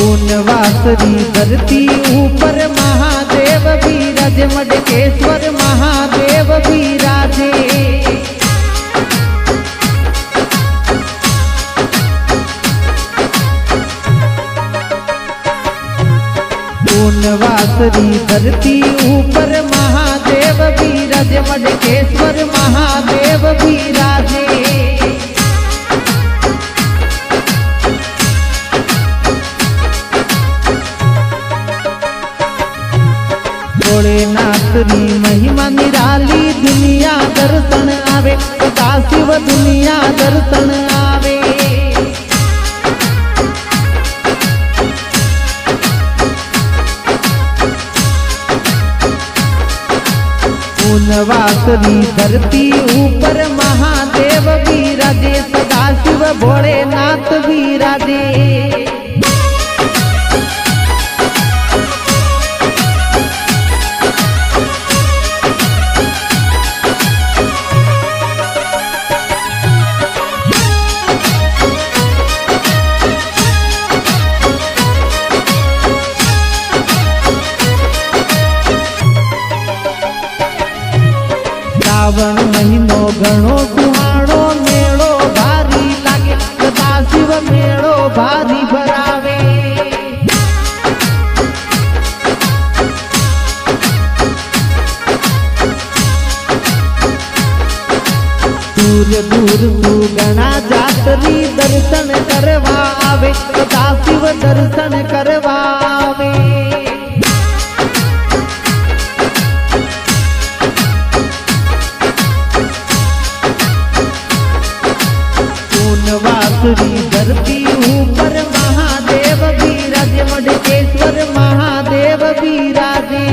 पूर्णवासरी धरती ऊपर महादेव विराजे, मडकेश्वर महादेव विराजे। पूर्णवासरी धरती ऊपर महादेव विराजे, मडकेश्वर महादेव विराजे। भोलेनाथ री महिमा निराली, दुनिया दर्शन आवे, सदाशिव दुनिया दर्शन आवे। पूर्णवासरी धरती ऊपर महादेव विराजे, सदाशिव भोलेनाथ विराजे। श्रावण महीनो घणो सुहाणो, मेळो भारी लागे, सदाशिव मेळो भारी भरावे। दूर दूर तू घणा जातरी दर्शन करवा आवे, सदाशिव दर्शन करवा आवे। पूर्णवासरी धरती ऊपर महादेव विराजे, मडकेश्वर महादेव विराजे।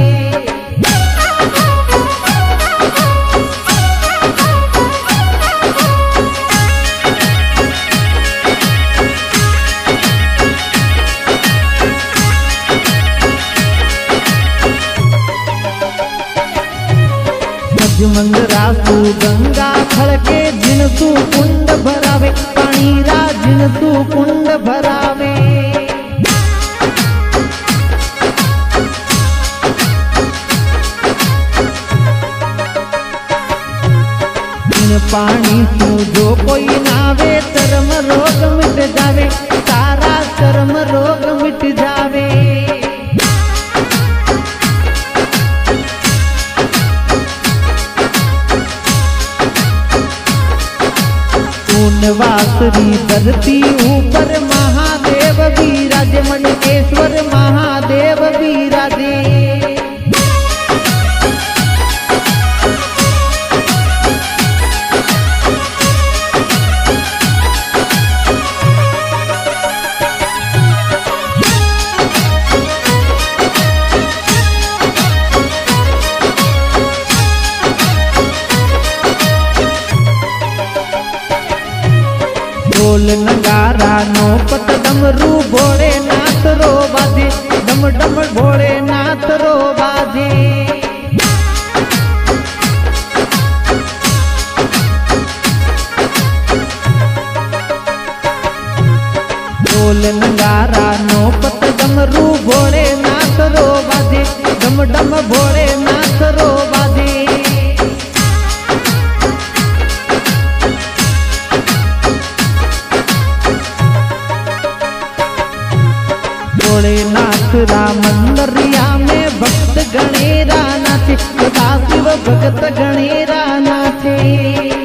मंगरासु गंगा खड़के, जिनसु कुंड भरावे, पाणीरा जिनसु कुंड भरावे। इन पानी सु जो कोई नावे, चर्म रोग मिट जावे, सारा चर्म रोग मिट जावे। पूर्णवासरी धरती ऊपर महादेव विराजे, मडकेश्वर महादेव विराजे। ढोल नगारा नो पत डमरू, भोलेनाथ रो बाजे, डम डम भोलेनाथ रो बाजे। ढोल नगारा नो पत डमरू, भोलेनाथ रो बाजे, डम डम भोलेनाथ रो बाजे। भोलेनाथ रा मंदरिया में भक्त गणेरा नाचे, सदाशिव भगत गणेरा नाचे।